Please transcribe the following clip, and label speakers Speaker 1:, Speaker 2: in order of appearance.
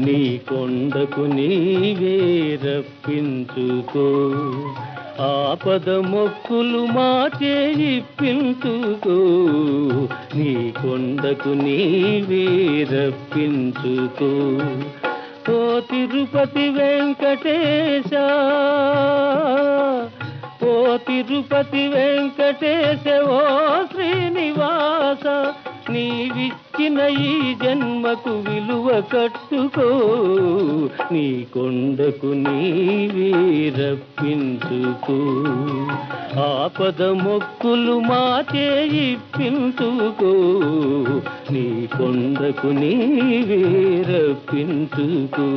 Speaker 1: నీ కొండకు నీవే రప్పించుకో ఆపద మొక్కులు మాచే ఇప్పించుకో నీ కొండకు నీవే రప్పించుకో ఓ తిరుపతి వెంకటేశ ఓ తిరుపతి వెంకటేశ ఓ శ్రీనివాస నీవిచ్చిన ఈ జన్మకు విలువ కట్టుకో నీ కొండకు నీవే రప్పించుకో ఆపద మొక్కులు మాచే ఇప్పించుకో నీ కొండకు నీవే రప్పించుకో